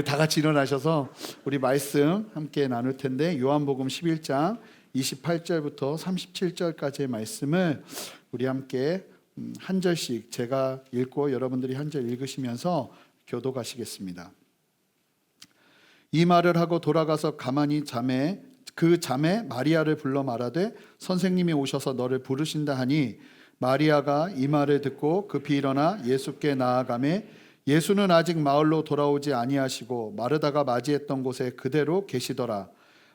다 같이 일어나셔서 우리 말씀 함께 나눌 텐데, 요한복음 11장 28절부터 37절까지의 말씀을 우리 함께 한 절씩 제가 읽고 여러분들이 한 절 읽으시면서 교독하시겠습니다. 이 말을 하고 돌아가서 가만히 그 자매 마리아를 불러 말하되 선생님이 오셔서 너를 부르신다 하니, 마리아가 이 말을 듣고 급히 일어나 예수께 나아가매 예수는 아직 마을로 돌아오지 아니하시고 마르다가 맞이했던 곳에 그대로 계시더라.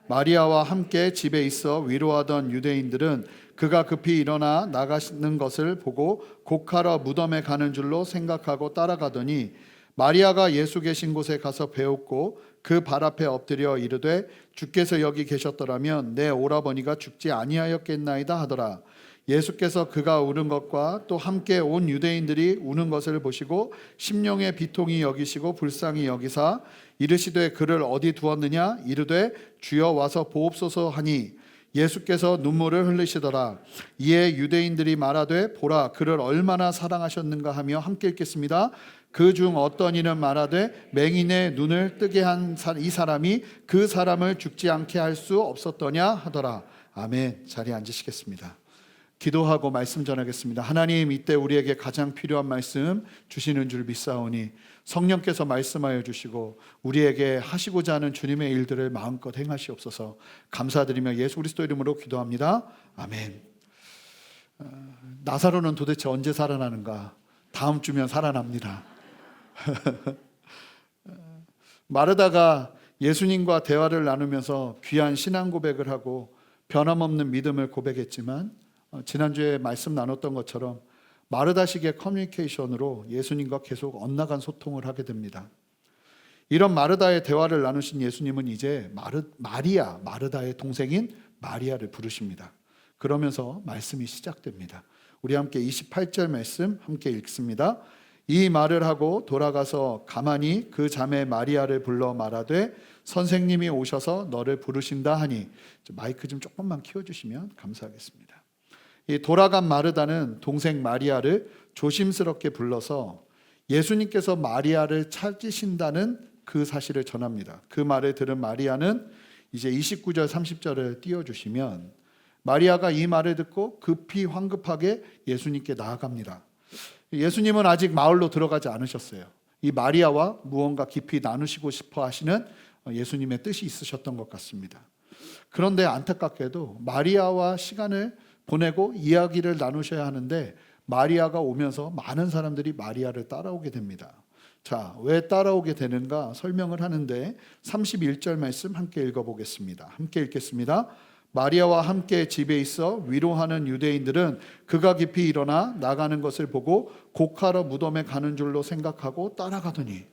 마리아와 함께 집에 있어 위로하던 유대인들은 그가 급히 일어나 나가시는 것을 보고 곡하러 무덤에 가는 줄로 생각하고 따라가더니, 마리아가 예수 계신 곳에 가서 배웠고 그 발 앞에 엎드려 이르되 주께서 여기 계셨더라면 내 오라버니가 죽지 아니하였겠나이다 하더라. 예수께서 그가 우는 것과 또 함께 온 유대인들이 우는 것을 보시고 심령의 비통이 여기시고 불쌍히 여기사 이르시되 그를 어디 두었느냐 이르되 주여 와서 보옵소서 하니, 예수께서 눈물을 흘리시더라. 이에 유대인들이 말하되 보라 그를 얼마나 사랑하셨는가 하며 함께 읽겠습니다. 그 중 어떤 이는 말하되 맹인의 눈을 뜨게 한 이 사람이 그 사람을 죽지 않게 할 수 없었더냐 하더라. 아멘. 자리에 앉으시겠습니다. 기도하고 말씀 전하겠습니다. 하나님, 이때 우리에게 가장 필요한 말씀 주시는 줄 믿사오니 성령께서 말씀하여 주시고 우리에게 하시고자 하는 주님의 일들을 마음껏 행하시옵소서. 감사드리며 예수 그리스도 이름으로 기도합니다. 아멘. 나사로는 도대체 언제 살아나는가? 다음 주면 살아납니다. 마르다가 예수님과 대화를 나누면서 귀한 신앙 고백을 하고 변함없는 믿음을 고백했지만, 지난주에 말씀 나눴던 것처럼 마르다식의 커뮤니케이션으로 예수님과 계속 엇나간 소통을 하게 됩니다. 이런 마르다의 대화를 나누신 예수님은 이제 마르다의 동생인 마리아를 부르십니다. 그러면서 말씀이 시작됩니다. 우리 함께 28절 말씀 함께 읽습니다. 이 말을 하고 돌아가서 가만히 그 자매 마리아를 불러 말하되 선생님이 오셔서 너를 부르신다 하니, 마이크 좀 조금만 키워주시면 감사하겠습니다. 이 돌아간 마르다는 동생 마리아를 조심스럽게 불러서 예수님께서 마리아를 찾으신다는 그 사실을 전합니다. 그 말을 들은 마리아는 이제 29절 30절을 띄워주시면, 마리아가 이 말을 듣고 급히 황급하게 예수님께 나아갑니다. 예수님은 아직 마을로 들어가지 않으셨어요. 이 마리아와 무언가 깊이 나누시고 싶어 하시는 예수님의 뜻이 있으셨던 것 같습니다. 그런데 안타깝게도 마리아와 시간을 보내고 이야기를 나누셔야 하는데, 마리아가 오면서 많은 사람들이 마리아를 따라오게 됩니다. 자, 왜 따라오게 되는가 설명을 하는데 31절 말씀 함께 읽어보겠습니다. 함께 읽겠습니다. 마리아와 함께 집에 있어 위로하는 유대인들은 그가 깊이 일어나 나가는 것을 보고 곡하러 무덤에 가는 줄로 생각하고 따라가더니,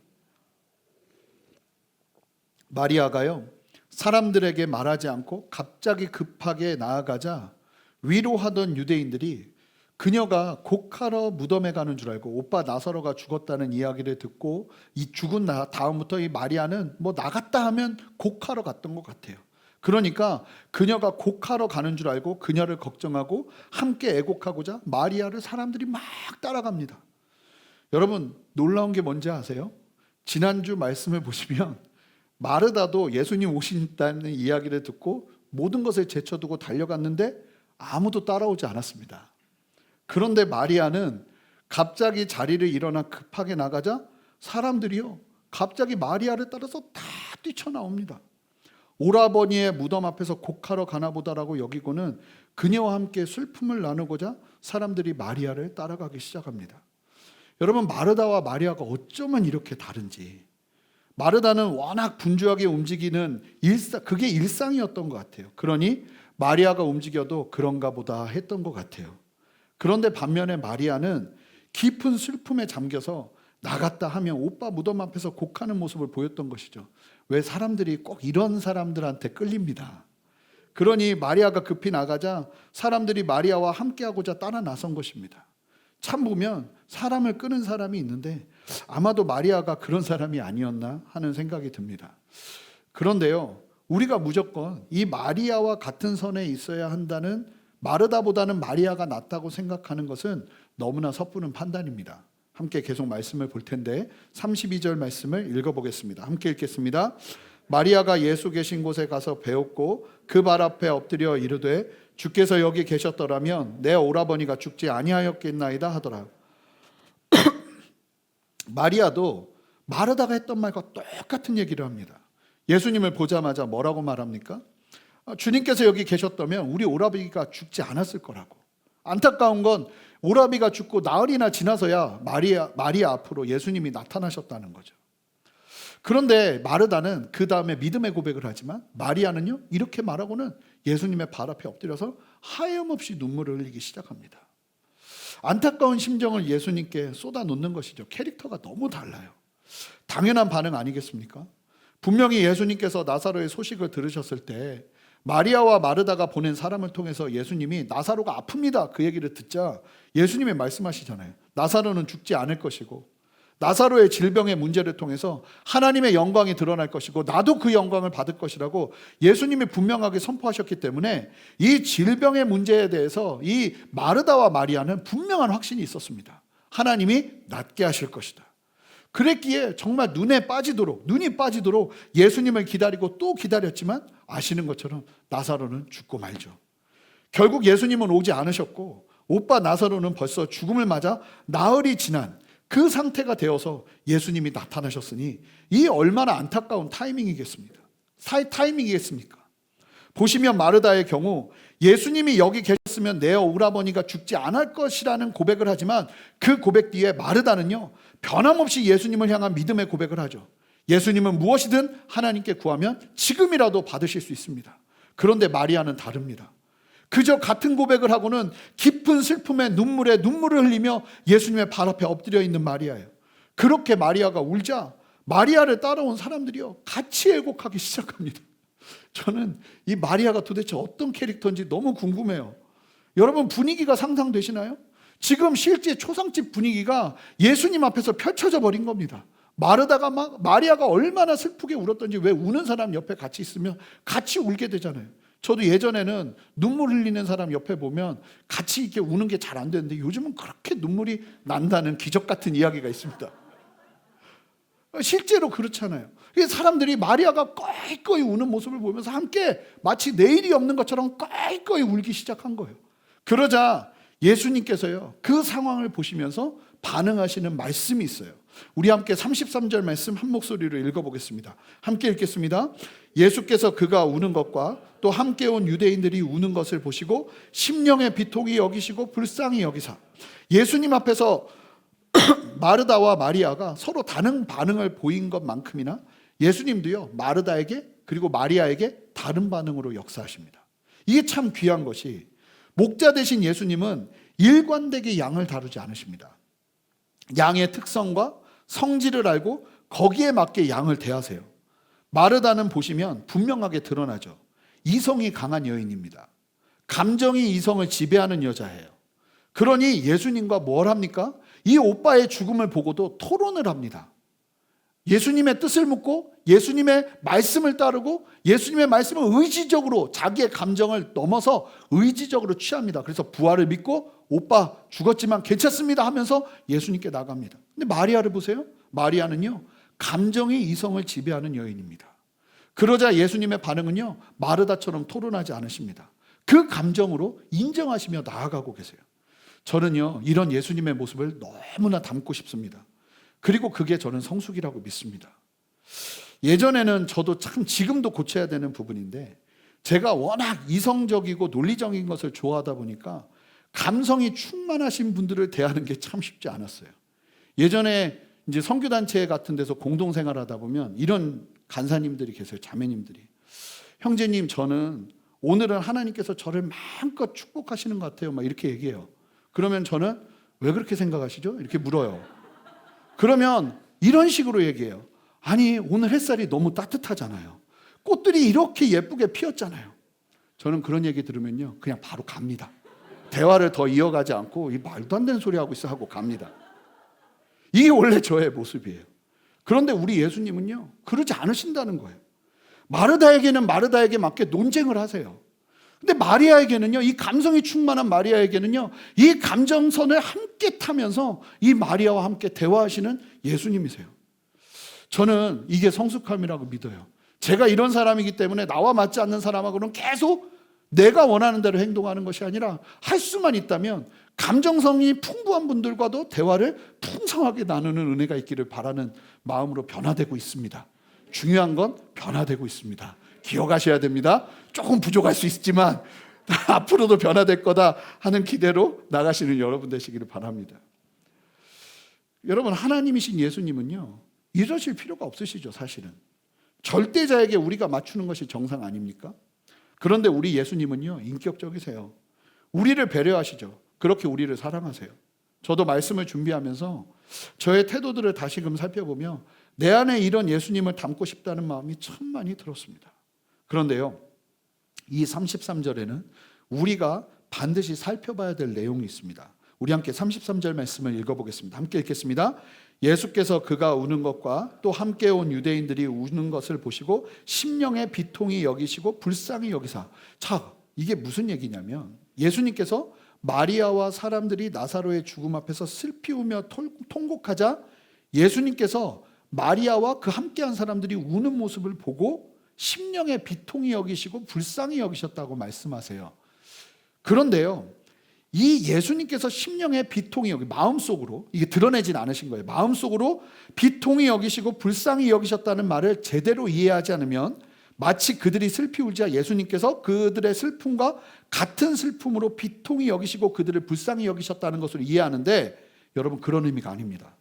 마리아가요 사람들에게 말하지 않고 갑자기 급하게 나아가자 위로하던 유대인들이 그녀가 곡하러 무덤에 가는 줄 알고, 오빠 나사로가 죽었다는 이야기를 듣고 이 죽은 다음부터 이 마리아는 뭐 나갔다 하면 곡하러 갔던 것 같아요. 그러니까 그녀가 곡하러 가는 줄 알고 그녀를 걱정하고 함께 애곡하고자 마리아를 사람들이 막 따라갑니다. 여러분, 놀라운 게 뭔지 아세요? 지난주 말씀을 보시면 마르다도 예수님 오신다는 이야기를 듣고 모든 것을 제쳐두고 달려갔는데 아무도 따라오지 않았습니다. 그런데 마리아는 갑자기 자리를 일어나 급하게 나가자 사람들이요 갑자기 마리아를 따라서 다 뛰쳐나옵니다. 오라버니의 무덤 앞에서 곡하러 가나보다라고 여기고는 그녀와 함께 슬픔을 나누고자 사람들이 마리아를 따라가기 시작합니다. 여러분, 마르다와 마리아가 어쩌면 이렇게 다른지. 마르다는 워낙 분주하게 움직이는 그게 일상이었던 것 같아요. 그러니 마리아가 움직여도 그런가 보다 했던 것 같아요. 그런데 반면에 마리아는 깊은 슬픔에 잠겨서 나갔다 하면 오빠 무덤 앞에서 곡하는 모습을 보였던 것이죠. 왜 사람들이 꼭 이런 사람들한테 끌립니다. 그러니 마리아가 급히 나가자 사람들이 마리아와 함께하고자 따라 나선 것입니다. 참 보면 사람을 끄는 사람이 있는데 아마도 마리아가 그런 사람이 아니었나 하는 생각이 듭니다. 그런데요, 우리가 무조건 이 마리아와 같은 선에 있어야 한다는, 마르다보다는 마리아가 낫다고 생각하는 것은 너무나 섣부른 판단입니다. 함께 계속 말씀을 볼 텐데 32절 말씀을 읽어보겠습니다. 함께 읽겠습니다. 마리아가 예수 계신 곳에 가서 배웠고 그 발 앞에 엎드려 이르되 주께서 여기 계셨더라면 내 오라버니가 죽지 아니하였겠나이다 하더라. 마리아도 마르다가 했던 말과 똑같은 얘기를 합니다. 예수님을 보자마자 뭐라고 말합니까? 주님께서 여기 계셨다면 우리 오라비가 죽지 않았을 거라고. 안타까운 건 오라비가 죽고 나흘이나 지나서야 마리아 앞으로 예수님이 나타나셨다는 거죠. 그런데 마르다는 그 다음에 믿음의 고백을 하지만 마리아는요, 이렇게 말하고는 예수님의 발 앞에 엎드려서 하염없이 눈물을 흘리기 시작합니다. 안타까운 심정을 예수님께 쏟아놓는 것이죠. 캐릭터가 너무 달라요. 당연한 반응 아니겠습니까? 분명히 예수님께서 나사로의 소식을 들으셨을 때 마리아와 마르다가 보낸 사람을 통해서 예수님이 나사로가 아픕니다, 그 얘기를 듣자 예수님이 말씀하시잖아요. 나사로는 죽지 않을 것이고 나사로의 질병의 문제를 통해서 하나님의 영광이 드러날 것이고 나도 그 영광을 받을 것이라고 예수님이 분명하게 선포하셨기 때문에 이 질병의 문제에 대해서 이 마르다와 마리아는 분명한 확신이 있었습니다. 하나님이 낫게 하실 것이다. 그랬기에 정말 눈이 빠지도록 예수님을 기다리고 또 기다렸지만 아시는 것처럼 나사로는 죽고 말죠. 결국 예수님은 오지 않으셨고 오빠 나사로는 벌써 죽음을 맞아 나흘이 지난 그 상태가 되어서 예수님이 나타나셨으니 이 얼마나 안타까운 타이밍이겠습니까? 보시면 마르다의 경우 예수님이 여기 계셨으면 내 오라버니가 죽지 않을 것이라는 고백을 하지만 그 고백 뒤에 마르다는요, 변함없이 예수님을 향한 믿음의 고백을 하죠. 예수님은 무엇이든 하나님께 구하면 지금이라도 받으실 수 있습니다. 그런데 마리아는 다릅니다. 그저 같은 고백을 하고는 깊은 슬픔에 눈물을 흘리며 예수님의 발 앞에 엎드려 있는 마리아예요. 그렇게 마리아가 울자 마리아를 따라온 사람들이요, 같이 애곡하기 시작합니다. 저는 이 마리아가 도대체 어떤 캐릭터인지 너무 궁금해요. 여러분, 분위기가 상상되시나요? 지금 실제 초상집 분위기가 예수님 앞에서 펼쳐져 버린 겁니다. 마리아가 얼마나 슬프게 울었던지, 왜 우는 사람 옆에 같이 있으면 같이 울게 되잖아요. 저도 예전에는 눈물 흘리는 사람 옆에 보면 같이 이렇게 우는 게 잘 안 되는데 요즘은 그렇게 눈물이 난다는 기적 같은 이야기가 있습니다. 실제로 그렇잖아요. 사람들이 마리아가 꺼이꺼이 우는 모습을 보면서 함께 마치 내일이 없는 것처럼 꺼이꺼이 울기 시작한 거예요. 그러자 예수님께서요, 그 상황을 보시면서 반응하시는 말씀이 있어요. 우리 함께 33절 말씀 한 목소리로 읽어보겠습니다. 함께 읽겠습니다. 예수께서 그가 우는 것과 또 함께 온 유대인들이 우는 것을 보시고 심령의 비통이 여기시고 불쌍히 여기사. 예수님 앞에서 마르다와 마리아가 서로 다른 반응을 보인 것만큼이나 예수님도요, 마르다에게 그리고 마리아에게 다른 반응으로 역사하십니다. 이게 참 귀한 것이, 목자 되신 예수님은 일관되게 양을 다루지 않으십니다. 양의 특성과 성질을 알고 거기에 맞게 양을 대하세요. 마르다는 보시면 분명하게 드러나죠. 이성이 강한 여인입니다. 감정이 이성을 지배하는 여자예요. 그러니 예수님과 뭘 합니까? 이 오빠의 죽음을 보고도 토론을 합니다. 예수님의 뜻을 묻고 예수님의 말씀을 따르고 예수님의 말씀을 의지적으로, 자기의 감정을 넘어서 의지적으로 취합니다. 그래서 부활을 믿고 오빠 죽었지만 괜찮습니다 하면서 예수님께 나갑니다. 근데 마리아를 보세요. 마리아는요, 감정이 이성을 지배하는 여인입니다. 그러자 예수님의 반응은요, 마르다처럼 토론하지 않으십니다. 그 감정으로 인정하시며 나아가고 계세요. 저는요, 이런 예수님의 모습을 너무나 닮고 싶습니다. 그리고 그게 저는 성숙이라고 믿습니다. 예전에는 저도 참 지금도 고쳐야 되는 부분인데, 제가 워낙 이성적이고 논리적인 것을 좋아하다 보니까 감성이 충만하신 분들을 대하는 게 참 쉽지 않았어요. 예전에 이제 선교단체 같은 데서 공동생활하다 보면 이런 간사님들이 계세요. 자매님들이. 형제님, 저는 오늘은 하나님께서 저를 마음껏 축복하시는 것 같아요. 막 이렇게 얘기해요. 그러면 저는 왜 그렇게 생각하시죠? 이렇게 물어요. 그러면 이런 식으로 얘기해요. 아니, 오늘 햇살이 너무 따뜻하잖아요. 꽃들이 이렇게 예쁘게 피었잖아요. 저는 그런 얘기 들으면요, 그냥 바로 갑니다. 대화를 더 이어가지 않고 이 말도 안 되는 소리 하고 있어 하고 갑니다. 이게 원래 저의 모습이에요. 그런데 우리 예수님은요, 그러지 않으신다는 거예요. 마르다에게는 마르다에게 맞게 논쟁을 하세요. 근데 마리아에게는요, 이 감성이 충만한 마리아에게는요, 이 감정선을 함께 타면서 이 마리아와 함께 대화하시는 예수님이세요. 저는 이게 성숙함이라고 믿어요. 제가 이런 사람이기 때문에 나와 맞지 않는 사람하고는 계속 내가 원하는 대로 행동하는 것이 아니라 할 수만 있다면 감정성이 풍부한 분들과도 대화를 풍성하게 나누는 은혜가 있기를 바라는 마음으로 변화되고 있습니다. 중요한 건 변화되고 있습니다. 기억하셔야 됩니다. 조금 부족할 수 있지만 앞으로도 변화될 거다 하는 기대로 나가시는 여러분 되시기를 바랍니다. 여러분, 하나님이신 예수님은요, 이러실 필요가 없으시죠. 사실은 절대자에게 우리가 맞추는 것이 정상 아닙니까? 그런데 우리 예수님은요, 인격적이세요. 우리를 배려하시죠. 그렇게 우리를 사랑하세요. 저도 말씀을 준비하면서 저의 태도들을 다시금 살펴보며 내 안에 이런 예수님을 담고 싶다는 마음이 참 많이 들었습니다. 그런데요, 이 33절에는 우리가 반드시 살펴봐야 될 내용이 있습니다. 우리 함께 33절 말씀을 읽어보겠습니다. 함께 읽겠습니다. 예수께서 그가 우는 것과 또 함께 온 유대인들이 우는 것을 보시고 심령의 비통히 여기시고 불쌍히 여기사. 자, 이게 무슨 얘기냐면 예수님께서 마리아와 사람들이 나사로의 죽음 앞에서 슬피 우며 통곡하자 예수님께서 마리아와 그 함께한 사람들이 우는 모습을 보고 심령의 비통히 여기시고 불쌍히 여기셨다고 말씀하세요. 그런데요, 이 예수님께서 심령의 비통히 여기 마음속으로, 이게 드러내진 않으신 거예요. 마음속으로 비통히 여기시고 불쌍히 여기셨다는 말을 제대로 이해하지 않으면 마치 그들이 슬피 울자 예수님께서 그들의 슬픔과 같은 슬픔으로 비통히 여기시고 그들을 불쌍히 여기셨다는 것을 이해하는데, 여러분, 그런 의미가 아닙니다.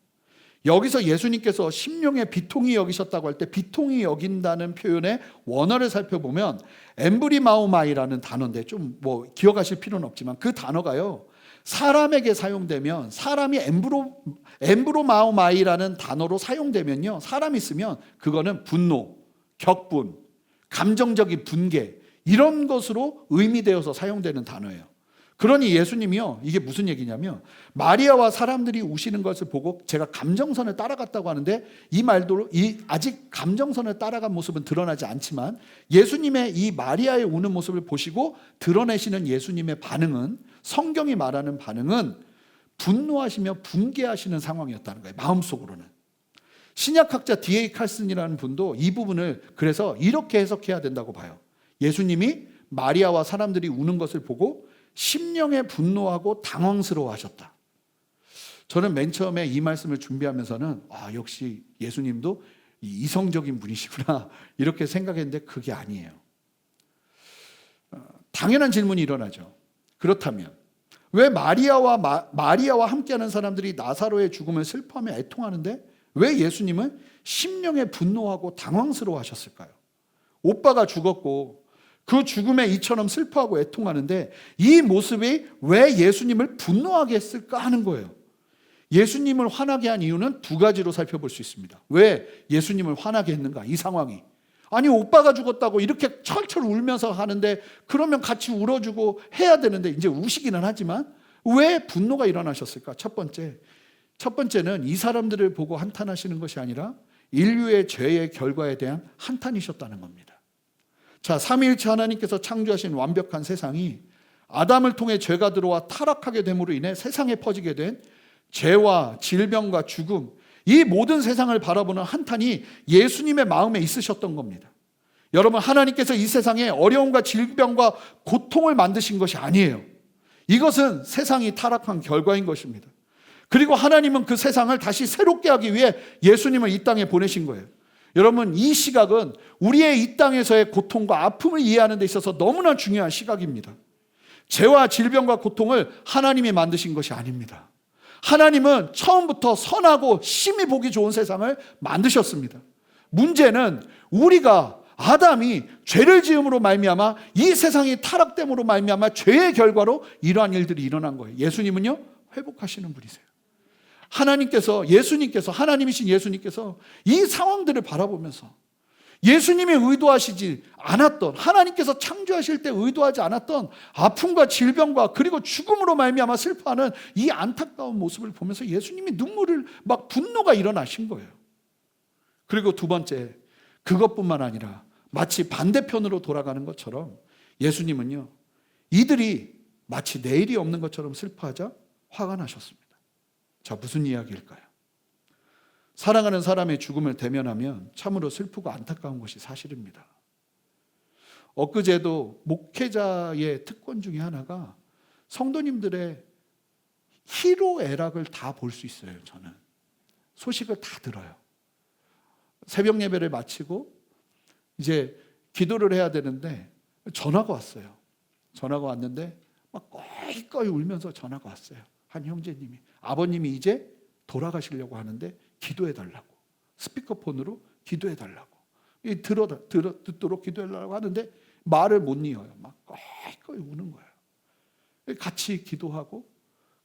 여기서 예수님께서 심령의 비통히 여기셨다고 할 때 비통히 여긴다는 표현의 원어를 살펴보면 엠브리마오마이라는 단어인데, 좀 뭐 기억하실 필요는 없지만 그 단어가요, 사람에게 사용되면, 사람이 엠브로마오마이라는 단어로 사용되면요, 사람이 쓰면 그거는 분노, 격분, 감정적인 분개, 이런 것으로 의미되어서 사용되는 단어예요. 그러니 예수님이요, 이게 무슨 얘기냐면 마리아와 사람들이 우시는 것을 보고 제가 감정선을 따라갔다고 하는데, 이 말도 아직 감정선을 따라간 모습은 드러나지 않지만 예수님의 이 마리아의 우는 모습을 보시고 드러내시는 예수님의 반응은, 성경이 말하는 반응은 분노하시며 분개하시는 상황이었다는 거예요. 마음속으로는. 신약학자 D.A. 칼슨이라는 분도 이 부분을 그래서 이렇게 해석해야 된다고 봐요. 예수님이 마리아와 사람들이 우는 것을 보고 심령에 분노하고 당황스러워 하셨다. 저는 맨 처음에 이 말씀을 준비하면서는 역시 예수님도 이성적인 분이시구나 이렇게 생각했는데 그게 아니에요. 당연한 질문이 일어나죠. 그렇다면 왜 마리아와 함께하는 사람들이 나사로의 죽음을 슬퍼하며 애통하는데 왜 예수님은 심령에 분노하고 당황스러워 하셨을까요? 오빠가 죽었고 그 죽음에 이처럼 슬퍼하고 애통하는데 이 모습이 왜 예수님을 분노하게 했을까 하는 거예요. 예수님을 화나게 한 이유는 두 가지로 살펴볼 수 있습니다. 왜 예수님을 화나게 했는가, 이 상황이. 아니, 오빠가 죽었다고 이렇게 철철 울면서 하는데 그러면 같이 울어주고 해야 되는데 이제 우시기는 하지만 왜 분노가 일어나셨을까? 첫 번째는 이 사람들을 보고 한탄하시는 것이 아니라 인류의 죄의 결과에 대한 한탄이셨다는 겁니다. 자, 삼위일체 하나님께서 창조하신 완벽한 세상이 아담을 통해 죄가 들어와 타락하게 됨으로 인해 세상에 퍼지게 된 죄와 질병과 죽음, 이 모든 세상을 바라보는 한탄이 예수님의 마음에 있으셨던 겁니다. 여러분, 하나님께서 이 세상에 어려움과 질병과 고통을 만드신 것이 아니에요. 이것은 세상이 타락한 결과인 것입니다. 그리고 하나님은 그 세상을 다시 새롭게 하기 위해 예수님을 이 땅에 보내신 거예요. 여러분, 이 시각은 우리의 이 땅에서의 고통과 아픔을 이해하는 데 있어서 너무나 중요한 시각입니다. 죄와 질병과 고통을 하나님이 만드신 것이 아닙니다. 하나님은 처음부터 선하고 심히 보기 좋은 세상을 만드셨습니다. 문제는 우리가, 아담이 죄를 지음으로 말미암아 이 세상이 타락됨으로 말미암아 죄의 결과로 이러한 일들이 일어난 거예요. 예수님은요, 회복하시는 분이세요. 예수님께서, 하나님이신 예수님께서 이 상황들을 바라보면서 예수님이 의도하시지 않았던, 하나님께서 창조하실 때 의도하지 않았던 아픔과 질병과 그리고 죽음으로 말미암아 슬퍼하는 이 안타까운 모습을 보면서 예수님이 분노가 일어나신 거예요. 그리고 두 번째, 그것뿐만 아니라 마치 반대편으로 돌아가는 것처럼 예수님은요, 이들이 마치 내일이 없는 것처럼 슬퍼하자 화가 나셨습니다. 자, 무슨 이야기일까요? 사랑하는 사람의 죽음을 대면하면 참으로 슬프고 안타까운 것이 사실입니다. 엊그제도 목회자의 특권 중에 하나가 성도님들의 희로애락을 다 볼 수 있어요. 저는 소식을 다 들어요. 새벽 예배를 마치고 이제 기도를 해야 되는데 전화가 왔어요. 전화가 왔는데 막 꺼이꺼이 울면서 전화가 왔어요. 한 형제님이, 아버님이 이제 돌아가시려고 하는데 기도해달라고, 스피커폰으로 기도해달라고, 듣도록 기도해달라고 하는데 말을 못 이어요. 막 꺼이꺼이 우는 거예요. 같이 기도하고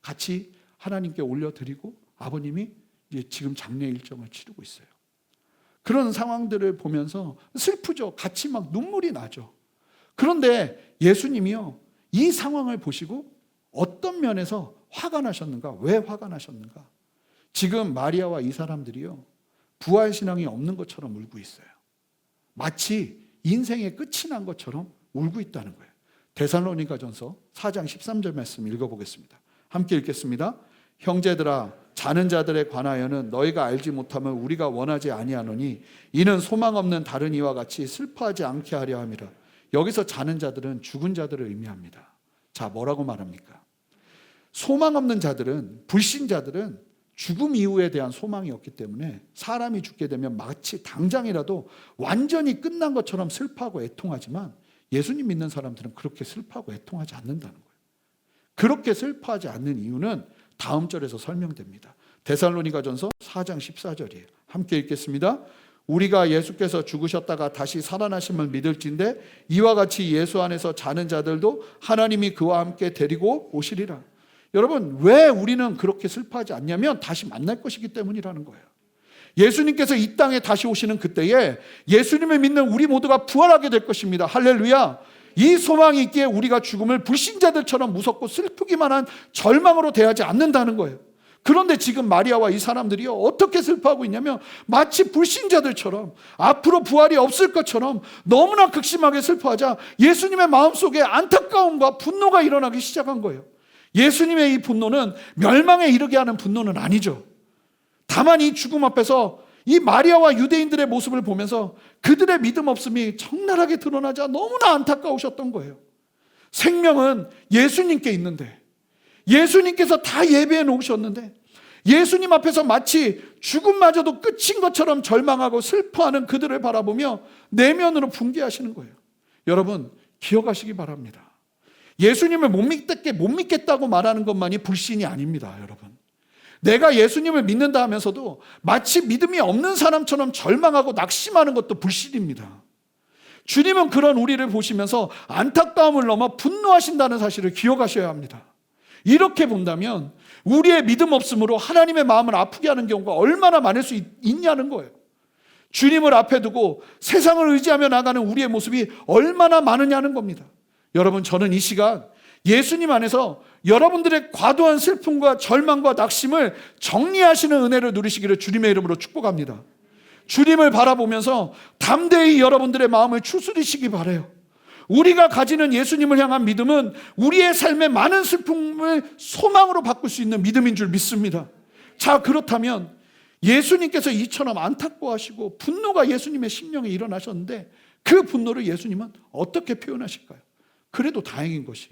같이 하나님께 올려드리고 아버님이 이제 지금 장례 일정을 치르고 있어요. 그런 상황들을 보면서 슬프죠. 같이 막 눈물이 나죠. 그런데 예수님이요, 이 상황을 보시고 어떤 면에서 화가 나셨는가? 왜 화가 나셨는가? 지금 마리아와 이 사람들이요, 부활신앙이 없는 것처럼 울고 있어요. 마치 인생의 끝이 난 것처럼 울고 있다는 거예요. 데살로니가전서 4장 13절 말씀 읽어보겠습니다. 함께 읽겠습니다. 형제들아, 자는 자들에 관하여는 너희가 알지 못함을 우리가 원하지 아니하노니 이는 소망 없는 다른 이와 같이 슬퍼하지 않게 하려 함이라. 여기서 자는 자들은 죽은 자들을 의미합니다. 자, 뭐라고 말합니까? 소망 없는 자들은, 불신자들은 죽음 이후에 대한 소망이 없기 때문에 사람이 죽게 되면 마치 당장이라도 완전히 끝난 것처럼 슬퍼하고 애통하지만 예수님 믿는 사람들은 그렇게 슬퍼하고 애통하지 않는다는 거예요. 그렇게 슬퍼하지 않는 이유는 다음 절에서 설명됩니다. 데살로니가전서 4장 14절이에요. 함께 읽겠습니다. 우리가 예수께서 죽으셨다가 다시 살아나심을 믿을진대 이와 같이 예수 안에서 자는 자들도 하나님이 그와 함께 데리고 오시리라. 여러분, 왜 우리는 그렇게 슬퍼하지 않냐면 다시 만날 것이기 때문이라는 거예요. 예수님께서 이 땅에 다시 오시는 그때에 예수님을 믿는 우리 모두가 부활하게 될 것입니다. 할렐루야. 이 소망이 있기에 우리가 죽음을 불신자들처럼 무섭고 슬프기만 한 절망으로 대하지 않는다는 거예요. 그런데 지금 마리아와 이 사람들이요, 어떻게 슬퍼하고 있냐면 마치 불신자들처럼 앞으로 부활이 없을 것처럼 너무나 극심하게 슬퍼하자 예수님의 마음속에 안타까움과 분노가 일어나기 시작한 거예요. 예수님의 이 분노는 멸망에 이르게 하는 분노는 아니죠. 다만 이 죽음 앞에서 이 마리아와 유대인들의 모습을 보면서 그들의 믿음 없음이 적나라하게 드러나자 너무나 안타까우셨던 거예요. 생명은 예수님께 있는데, 예수님께서 다 예배해 놓으셨는데 예수님 앞에서 마치 죽음마저도 끝인 것처럼 절망하고 슬퍼하는 그들을 바라보며 내면으로 붕괴하시는 거예요. 여러분, 기억하시기 바랍니다. 예수님을 못 믿겠다고 말하는 것만이 불신이 아닙니다. 여러분, 내가 예수님을 믿는다 하면서도 마치 믿음이 없는 사람처럼 절망하고 낙심하는 것도 불신입니다. 주님은 그런 우리를 보시면서 안타까움을 넘어 분노하신다는 사실을 기억하셔야 합니다. 이렇게 본다면 우리의 믿음 없음으로 하나님의 마음을 아프게 하는 경우가 얼마나 많을 수 있냐는 거예요. 주님을 앞에 두고 세상을 의지하며 나가는 우리의 모습이 얼마나 많으냐는 겁니다. 여러분, 저는 이 시간 예수님 안에서 여러분들의 과도한 슬픔과 절망과 낙심을 정리하시는 은혜를 누리시기를 주님의 이름으로 축복합니다. 주님을 바라보면서 담대히 여러분들의 마음을 추스리시기 바라요. 우리가 가지는 예수님을 향한 믿음은 우리의 삶의 많은 슬픔을 소망으로 바꿀 수 있는 믿음인 줄 믿습니다. 자, 그렇다면 예수님께서 이처럼 안타까워하시고 분노가 예수님의 심령에 일어나셨는데 그 분노를 예수님은 어떻게 표현하실까요? 그래도 다행인 것이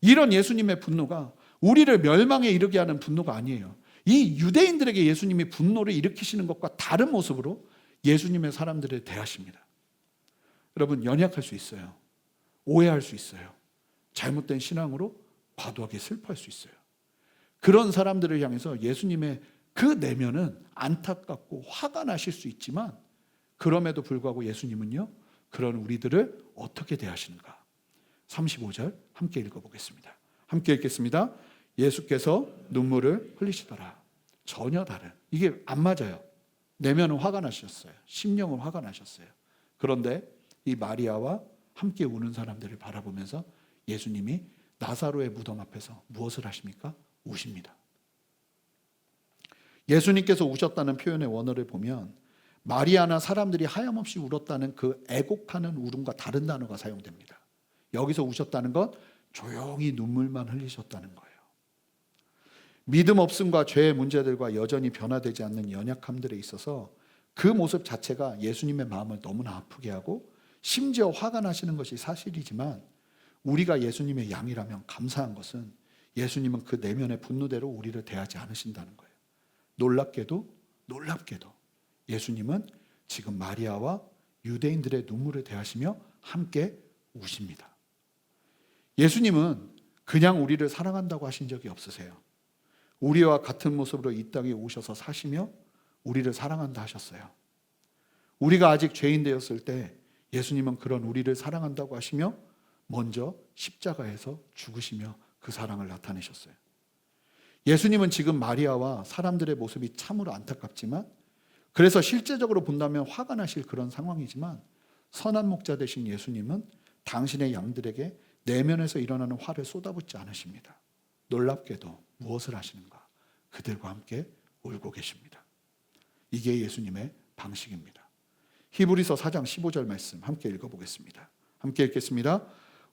이런 예수님의 분노가 우리를 멸망에 이르게 하는 분노가 아니에요. 이 유대인들에게 예수님이 분노를 일으키시는 것과 다른 모습으로 예수님의 사람들을 대하십니다. 여러분, 연약할 수 있어요. 오해할 수 있어요. 잘못된 신앙으로 과도하게 슬퍼할 수 있어요. 그런 사람들을 향해서 예수님의 그 내면은 안타깝고 화가 나실 수 있지만 그럼에도 불구하고 예수님은요, 그런 우리들을 어떻게 대하시는가? 35절 함께 읽어보겠습니다. 함께 읽겠습니다. 예수께서 눈물을 흘리시더라. 전혀 다른, 이게 안 맞아요. 내면은 화가 나셨어요. 심령은 화가 나셨어요. 그런데 이 마리아와 함께 우는 사람들을 바라보면서 예수님이 나사로의 무덤 앞에서 무엇을 하십니까? 우십니다. 예수님께서 우셨다는 표현의 원어를 보면 마리아나 사람들이 하염없이 울었다는 그 애곡하는 울음과 다른 단어가 사용됩니다. 여기서 우셨다는 것, 조용히 눈물만 흘리셨다는 거예요. 믿음 없음과 죄의 문제들과 여전히 변화되지 않는 연약함들에 있어서 그 모습 자체가 예수님의 마음을 너무나 아프게 하고 심지어 화가 나시는 것이 사실이지만, 우리가 예수님의 양이라면 감사한 것은 예수님은 그 내면의 분노대로 우리를 대하지 않으신다는 거예요. 놀랍게도 예수님은 지금 마리아와 유대인들의 눈물을 대하시며 함께 우십니다. 예수님은 그냥 우리를 사랑한다고 하신 적이 없으세요. 우리와 같은 모습으로 이 땅에 오셔서 사시며 우리를 사랑한다 하셨어요. 우리가 아직 죄인 되었을 때 예수님은 그런 우리를 사랑한다고 하시며 먼저 십자가에서 죽으시며 그 사랑을 나타내셨어요. 예수님은 지금 마리아와 사람들의 모습이 참으로 안타깝지만, 그래서 실제적으로 본다면 화가 나실 그런 상황이지만, 선한 목자 되신 예수님은 당신의 양들에게 내면에서 일어나는 화를 쏟아붓지 않으십니다. 놀랍게도 무엇을 하시는가? 그들과 함께 울고 계십니다. 이게 예수님의 방식입니다. 히브리서 4장 15절 말씀 함께 읽어보겠습니다. 함께 읽겠습니다.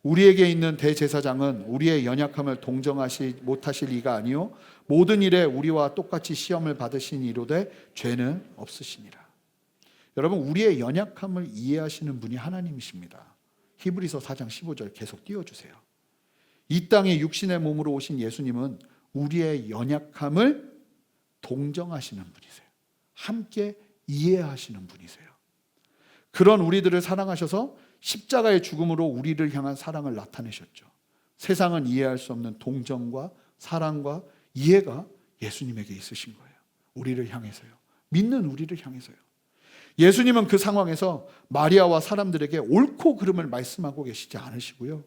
우리에게 있는 대제사장은 우리의 연약함을 동정하시 못하실 이가 아니요 모든 일에 우리와 똑같이 시험을 받으신 이로되 죄는 없으시니라. 여러분, 우리의 연약함을 이해하시는 분이 하나님이십니다. 히브리서 4장 15절 계속 띄워주세요. 이 땅에 육신의 몸으로 오신 예수님은 우리의 연약함을 동정하시는 분이세요. 함께 이해하시는 분이세요. 그런 우리들을 사랑하셔서 십자가의 죽음으로 우리를 향한 사랑을 나타내셨죠. 세상은 이해할 수 없는 동정과 사랑과 이해가 예수님에게 있으신 거예요. 우리를 향해서요. 믿는 우리를 향해서요. 예수님은 그 상황에서 마리아와 사람들에게 옳고 그름을 말씀하고 계시지 않으시고요.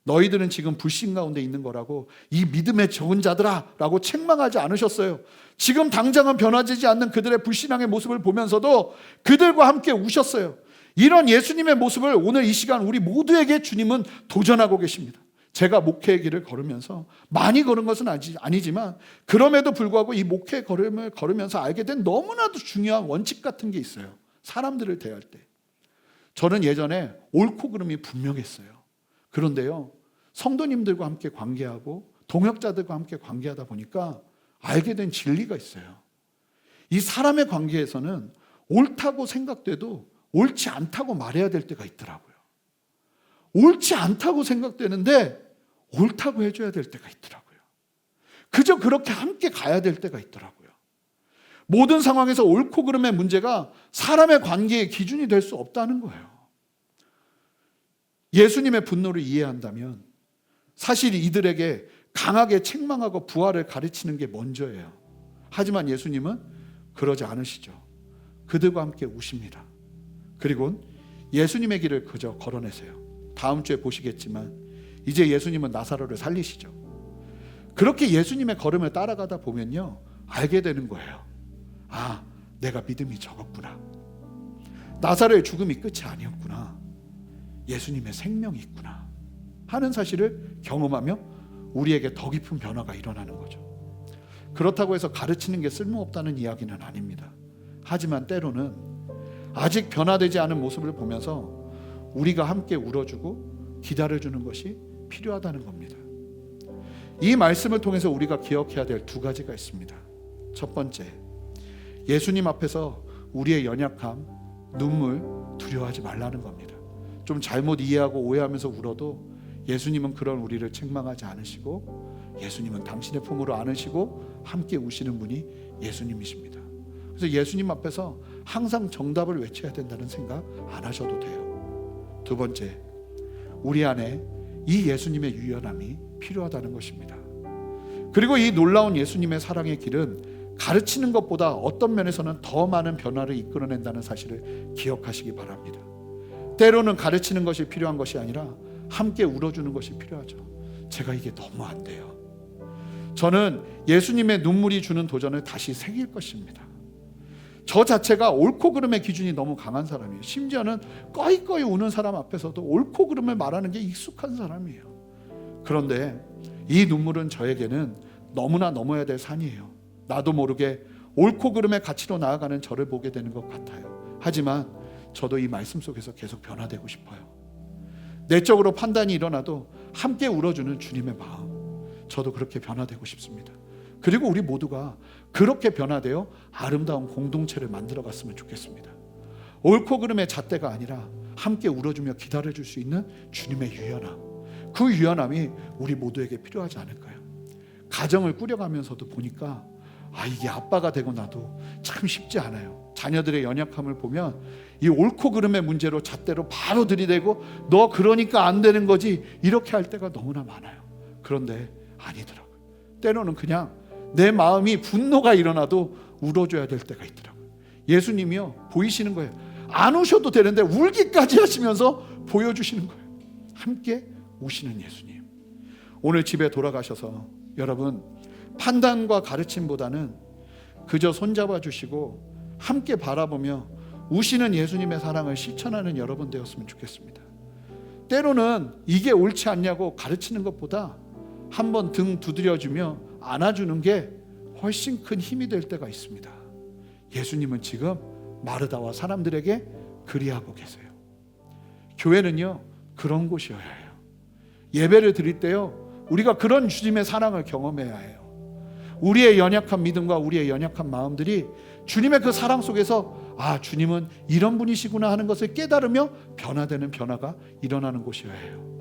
너희들은 지금 불신 가운데 있는 거라고, 이 믿음의 적은 자들아 라고 책망하지 않으셨어요. 지금 당장은 변화되지 않는 그들의 불신앙의 모습을 보면서도 그들과 함께 우셨어요. 이런 예수님의 모습을 오늘 이 시간 우리 모두에게 주님은 도전하고 계십니다. 제가 목회의 길을 걸으면서 많이 걸은 것은 아니지만, 그럼에도 불구하고 이 목회의 걸음을 걸으면서 알게 된 너무나도 중요한 원칙 같은 게 있어요. 사람들을 대할 때. 저는 예전에 옳고 그름이 분명했어요. 그런데요, 성도님들과 함께 관계하고 동역자들과 함께 관계하다 보니까 알게 된 진리가 있어요. 이 사람의 관계에서는 옳다고 생각돼도 옳지 않다고 말해야 될 때가 있더라고요. 옳지 않다고 생각되는데 옳다고 해줘야 될 때가 있더라고요. 그저 그렇게 함께 가야 될 때가 있더라고요. 모든 상황에서 옳고 그름의 문제가 사람의 관계의 기준이 될 수 없다는 거예요. 예수님의 분노를 이해한다면 사실 이들에게 강하게 책망하고 부활을 가르치는 게 먼저예요. 하지만 예수님은 그러지 않으시죠. 그들과 함께 우십니다. 그리고 예수님의 길을 그저 걸어내세요. 다음 주에 보시겠지만 이제 예수님은 나사로를 살리시죠. 그렇게 예수님의 걸음을 따라가다 보면요, 알게 되는 거예요. 아, 내가 믿음이 적었구나. 나사로의 죽음이 끝이 아니었구나. 예수님의 생명이 있구나 하는 사실을 경험하며 우리에게 더 깊은 변화가 일어나는 거죠. 그렇다고 해서 가르치는 게 쓸모없다는 이야기는 아닙니다. 하지만 때로는 아직 변화되지 않은 모습을 보면서 우리가 함께 울어주고 기다려주는 것이 필요하다는 겁니다. 이 말씀을 통해서 우리가 기억해야 될 두 가지가 있습니다. 첫 번째, 예수님 앞에서 우리의 연약함, 눈물 두려워하지 말라는 겁니다. 좀 잘못 이해하고 오해하면서 울어도 예수님은 그런 우리를 책망하지 않으시고, 예수님은 당신의 품으로 안으시고 함께 우시는 분이 예수님이십니다. 그래서 예수님 앞에서 항상 정답을 외쳐야 된다는 생각 안 하셔도 돼요. 두 번째, 우리 안에 이 예수님의 유연함이 필요하다는 것입니다. 그리고 이 놀라운 예수님의 사랑의 길은 가르치는 것보다 어떤 면에서는 더 많은 변화를 이끌어낸다는 사실을 기억하시기 바랍니다. 때로는 가르치는 것이 필요한 것이 아니라 함께 울어주는 것이 필요하죠. 제가 이게 너무 안 돼요. 저는 예수님의 눈물이 주는 도전을 다시 새길 것입니다. 저 자체가 옳고 그름의 기준이 너무 강한 사람이에요. 심지어는 꺼이꺼이 우는 사람 앞에서도 옳고 그름을 말하는 게 익숙한 사람이에요. 그런데 이 눈물은 저에게는 너무나 넘어야 될 산이에요. 나도 모르게 옳고 그름의 가치로 나아가는 저를 보게 되는 것 같아요. 하지만 저도 이 말씀 속에서 계속 변화되고 싶어요. 내적으로 판단이 일어나도 함께 울어주는 주님의 마음, 저도 그렇게 변화되고 싶습니다. 그리고 우리 모두가 그렇게 변화되어 아름다운 공동체를 만들어 갔으면 좋겠습니다. 옳고 그름의 잣대가 아니라 함께 울어주며 기다려줄 수 있는 주님의 유연함, 그 유연함이 우리 모두에게 필요하지 않을까요? 가정을 꾸려가면서도 보니까 이게 아빠가 되고 나도 참 쉽지 않아요. 자녀들의 연약함을 보면 이 옳고 그름의 문제로 잣대로 바로 들이대고 너 그러니까 안 되는 거지 이렇게 할 때가 너무나 많아요. 그런데 아니더라고요. 때로는 그냥 내 마음이 분노가 일어나도 울어줘야 될 때가 있더라고요. 예수님이요 보이시는 거예요. 안 우셔도 되는데 울기까지 하시면서 보여주시는 거예요. 함께 우시는 예수님. 오늘 집에 돌아가셔서 여러분 판단과 가르침보다는 그저 손잡아 주시고 함께 바라보며 우시는 예수님의 사랑을 실천하는 여러분 되었으면 좋겠습니다. 때로는 이게 옳지 않냐고 가르치는 것보다 한번 등 두드려주며 안아주는 게 훨씬 큰 힘이 될 때가 있습니다. 예수님은 지금 마르다와 사람들에게 그리하고 계세요. 교회는요 그런 곳이어야 해요. 예배를 드릴 때요 우리가 그런 주님의 사랑을 경험해야 해요. 우리의 연약한 믿음과 우리의 연약한 마음들이 주님의 그 사랑 속에서 주님은 이런 분이시구나 하는 것을 깨달으며 변화되는 변화가 일어나는 곳이어야 해요.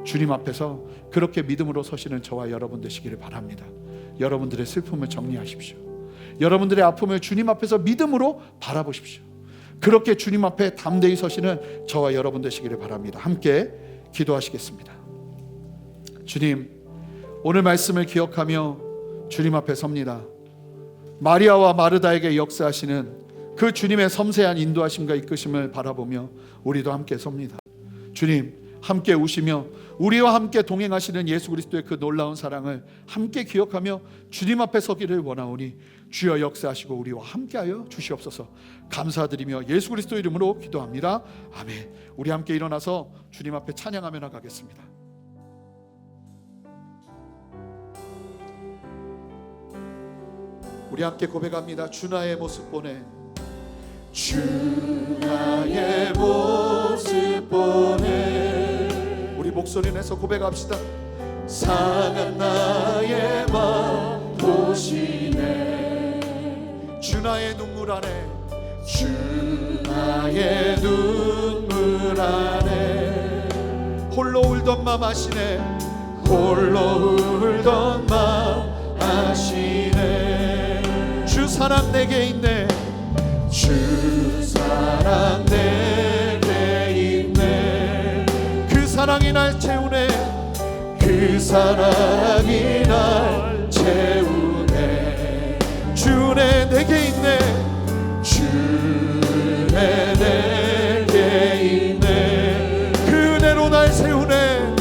주님 앞에서 그렇게 믿음으로 서시는 저와 여러분 되시기를 바랍니다. 여러분들의 슬픔을 정리하십시오. 여러분들의 아픔을 주님 앞에서 믿음으로 바라보십시오. 그렇게 주님 앞에 담대히 서시는 저와 여러분 되시기를 바랍니다. 함께 기도하시겠습니다. 주님, 오늘 말씀을 기억하며 주님 앞에 섭니다. 마리아와 마르다에게 역사하시는 그 주님의 섬세한 인도하심과 이끄심을 바라보며 우리도 함께 섭니다. 주님, 함께 우시며 우리와 함께 동행하시는 예수 그리스도의 그 놀라운 사랑을 함께 기억하며 주님 앞에 서기를 원하오니 주여 역사하시고 우리와 함께하여 주시옵소서. 감사드리며 예수 그리스도 이름으로 기도합니다. 아멘. 우리 함께 일어나서 주님 앞에 찬양하며 나가겠습니다. 우리 함께 고백합니다. 주 나의 모습 보내, 주 나의 모습 보내. 우리 목소리 내서 고백합시다. 상한 나의 마음 보시네. 주 나의 눈물 안에, 주 나의 눈물 안에 홀로 울던 맘 아시네. 홀로 울던 맘 아시네. 주 사랑 내게 있네. 주 사랑 내게 있네. 그 사랑이 날 채우네. 그 사랑이 날 채우네. 주네 내게 있네. 주네 내게 있네. 그네로 날 세우네.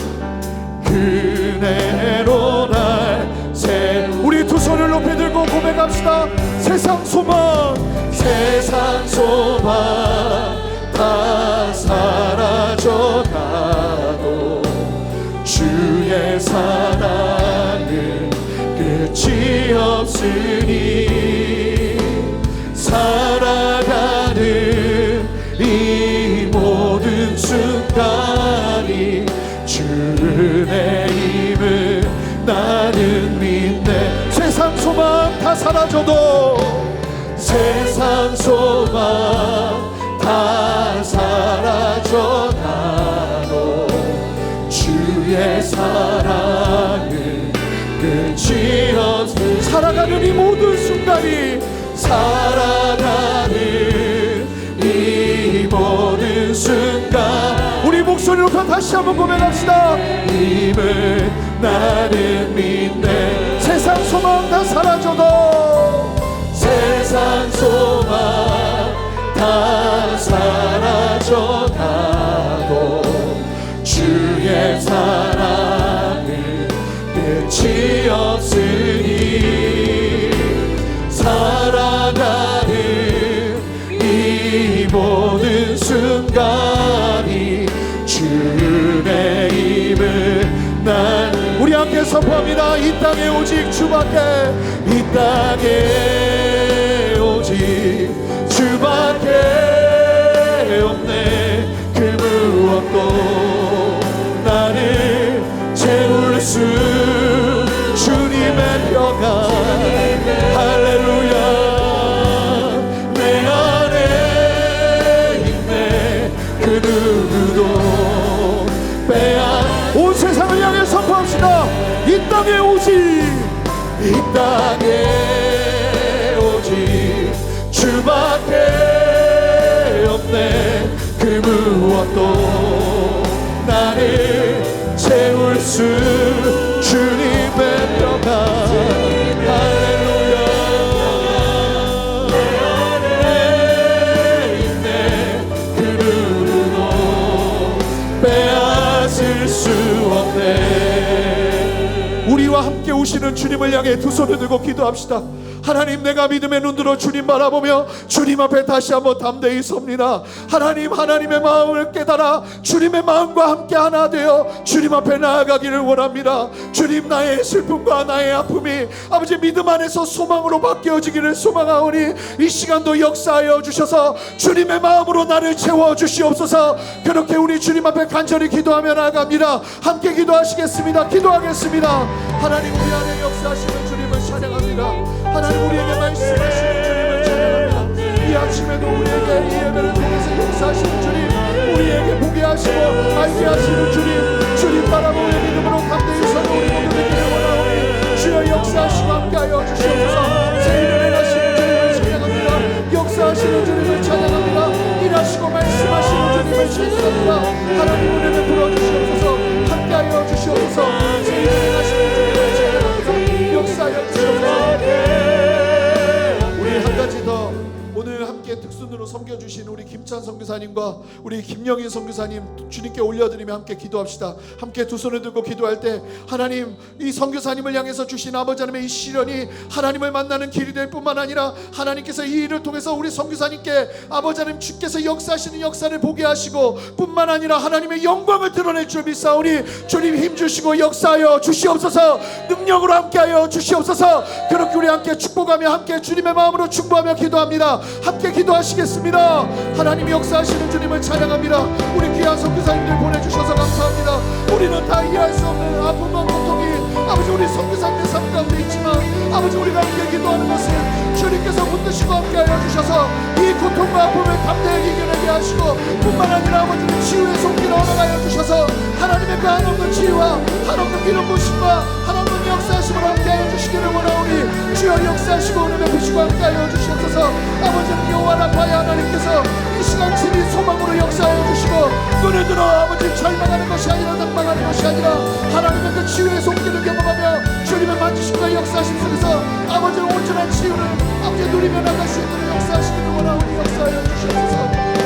그네로 날 세우네. 우리 두 손을 높이 들고 고백합시다. 세상 소망, 세상 소망 다 사라져 가도 주의 사랑은 끝이 없으니 살아가는 이 모든 순간이 주의 힘을 나는 믿네. 세상 소망 다 사라져도, 세상 소망 다 사라져 가도 주의 사랑은 끝이 없음. 살아가는 이 모든 순간이, 살아가는 이 모든 순간. 우리 목소리 높여 다시 한번 고백합시다. 힘을 나는 믿네. 세상 소망 다 사라져도, 세상 소망 다 사라져 가도 주의 사랑은 끝이 없으니 살아가는 이 모든 순간이 주의 힘을 난. 우리 함께 선포합니다. 이 땅에 오직 주밖에, 이 땅에 오직 주밖에 없네. 그 무엇도 누구도 빼앗. 온 세상을 향해 선포합시다. 이 땅에 오직, 이 땅에 오직 주밖에 없네. 그 무엇도 나를 채울 수. 주님의 평강 할렐루야. 내 안에 있네. 그 누구도 빼앗을 수 없네. 우리와 함께 오시는 주님을 향해 두 손을 들고 기도합시다. 하나님, 내가 믿음의 눈으로 주님 바라보며 주님 앞에 다시 한번 담대히 섭니다. 하나님, 하나님의 마음을 깨달아 주님의 마음과 함께 하나 되어 주님 앞에 나아가기를 원합니다. 주님, 나의 슬픔과 나의 아픔이 아버지 믿음 안에서 소망으로 바뀌어지기를 소망하오니 이 시간도 역사하여 주셔서 주님의 마음으로 나를 채워주시옵소서. 그렇게 우리 주님 앞에 간절히 기도하며 나아갑니다. 함께 기도하시겠습니다. 기도하겠습니다. 하나님, 우리 안에 역사하시는 주님을 찬양합니다. 하나님, 우리에게 말씀하시는 주님을 찬양합니다. 이 아침에도 우리에게 이 예배를 통해서 역사하시는 주님, 우리에게 보게 하시고 알게 하시는 주님, 주님 바라보며 믿음으로 담대히 서는 우리 모두 되기를 원하오니 주여 역사하시고 함께하여 주시옵소서. 새 일을 행하시는 주님을 찬양합니다. 역사하시는 주님을 찬양합니다. 일하시고 말씀하시는 주님을 찬양합니다. 하나님, 은혜를 부어주시옵소서. 함께하여 주시옵소서. 새 일을 행하시는 주님을 찬양합니다. 역사하여 주시옵소서. 오늘 함께 특순으로 섬겨주신 우리 김찬 선교사님과 우리 김영인 선교사님 주님께 올려드리며 함께 기도합시다. 함께 두 손을 들고 기도할 때 하나님, 이 선교사님을 향해서 주신 아버지 하나님의 이 시련이 하나님을 만나는 길이 될 뿐만 아니라 하나님께서 이 일을 통해서 우리 선교사님께 아버지 하나님 주께서 역사하시는 역사를 보게 하시고 뿐만 아니라 하나님의 영광을 드러낼 줄 믿사오니 주님 힘주시고 역사하여 주시옵소서. 능력으로 함께하여 주시옵소서. 그렇게 우리 함께 축복하며 함께 주님의 마음으로 충고하며 기도합니다. 함께 기도하시겠습니다. 하나님, 역사하시는 주님을 찬양합니다. 우리 귀한 선교사님들 보내주셔서 감사합니다. 우리는 다 이해할 수 없는 아픔과 고통이 아버지 우리 선교사님의 삶 가운데 있지만 아버지 우리가 함께 기도하는 것은 주님께서 붙드시고 함께하여 주셔서 이 고통과 아픔을 담대하게 이겨내게 하시고 뿐만 아니라 아버지는 치유의 손길을 얻어가여 주셔서 하나님의 그 한없는 치유와 한없는 기름 부으심과 한없는 역사하심으로 함께하여 주시기를 원하오니 주여 역사하시고 은혜 베푸시고 함께하여 주시옵소서. 아버지는 여호와 라파의 하나님께서 이 시간 진리 소망으로 역사하여 주시고 눈을 들어 아버지 절망하는 것이 아니라 낭망하는 것이 아니라 하나님의 그 치유의 손길을 경험하며 주님의 만지심과 역사하심 속에서 아버지의 온전한 치유를 아버지 누리며 나갈 수 있는 역사하시기를 원하오니 역사하여 주시옵소서.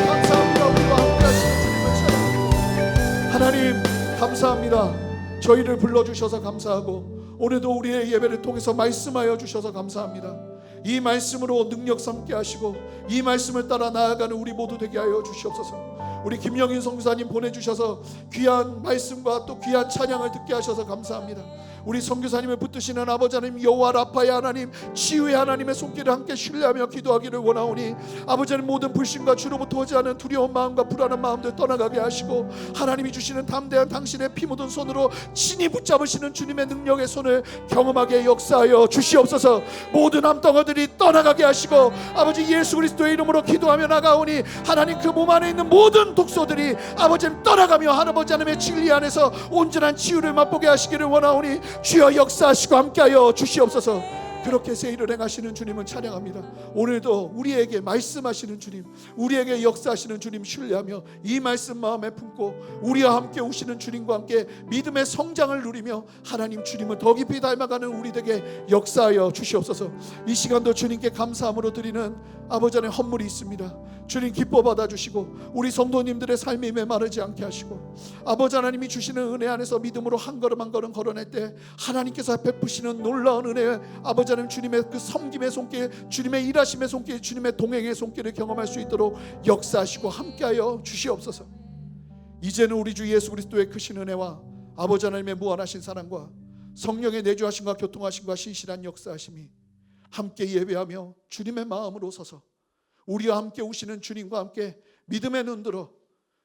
감사합니다. 우리와 함께하시는 주님을 찬양합니다. 하나님 감사합니다. 저희를 불러주셔서 감사하고 오늘도 우리의 예배를 통해서 말씀하여 주셔서 감사합니다. 이 말씀으로 능력 삼게 하시고 이 말씀을 따라 나아가는 우리 모두 되게 하여 주시옵소서. 우리 김영인 선교사님 보내주셔서 귀한 말씀과 또 귀한 찬양을 듣게 하셔서 감사합니다. 우리 선교사님을 붙드시는 아버지 하나님 여호와 라파의 하나님 치유의 하나님의 손길을 함께 신뢰하며 기도하기를 원하오니 아버지 하나님 모든 불신과 주로부터 오지 않은 두려운 마음과 불안한 마음들 떠나가게 하시고 하나님이 주시는 담대한 당신의 피 묻은 손으로 친히 붙잡으시는 주님의 능력의 손을 경험하게 역사하여 주시옵소서. 모든 암덩어들이 떠나가게 하시고 아버지 예수 그리스도의 이름으로 기도하며 나가오니 하나님 그 몸 안에 있는 모든 독소들이 아버지는 떠나가며 아버지 하나님의 진리 안에서 온전한 치유를 맛보게 하시기를 원하오니 주여 역사하시고 함께하여 주시옵소서. 그렇게 새 일을 행하시는 주님을 찬양합니다. 오늘도 우리에게 말씀하시는 주님, 우리에게 역사하시는 주님 신뢰하며 이 말씀 마음에 품고 우리와 함께 오시는 주님과 함께 믿음의 성장을 누리며 하나님 주님을 더 깊이 닮아가는 우리에게 역사하여 주시옵소서. 이 시간도 주님께 감사함으로 드리는 아버지 안에 헌물이 있습니다. 주님 기뻐 받아주시고 우리 성도님들의 삶이 메마르지 않게 하시고 아버지 하나님이 주시는 은혜 안에서 믿음으로 한 걸음 한 걸음 걸어낼 때 하나님께서 베푸시는 놀라운 은혜 아버지 하나님 주님의 그 섬김의 손길, 주님의 일하심의 손길, 주님의 동행의 손길을 경험할 수 있도록 역사하시고 함께하여 주시옵소서. 이제는 우리 주 예수 그리스도의 크신 은혜와 아버지 하나님의 무한하신 사랑과 성령의 내주하심과 교통하심과 신실한 역사하심이 함께 예배하며 주님의 마음으로 서서 우리와 함께 오시는 주님과 함께 믿음의 눈 들어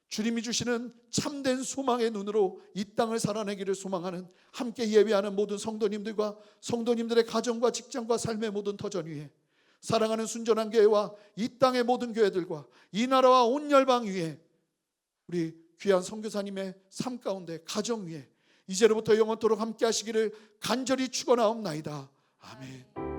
주님이 주시는 참된 소망의 눈으로 이 땅을 살아내기를 소망하는 함께 예배하는 모든 성도님들과 성도님들의 가정과 직장과 삶의 모든 터전 위에 사랑하는 순전한 교회와 이 땅의 모든 교회들과 이 나라와 온 열방 위에 우리 귀한 선교사님의 삶 가운데 가정 위에 이제로부터 영원토록 함께 하시기를 간절히 축원하옵나이다. 아멘.